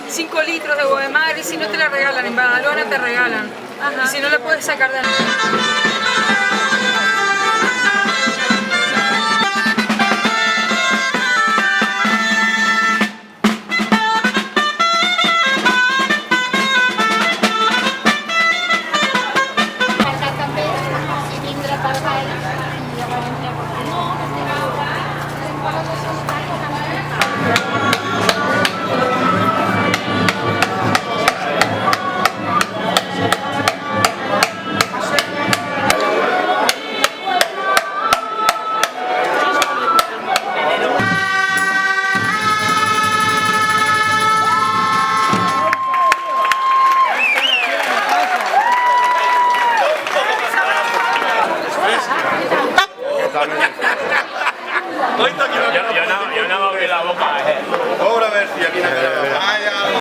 5 litros de agua de mar y si no te la regalan, en Badalona te regalan. Ajá. Y si no la puedes sacar de Ahorita quiero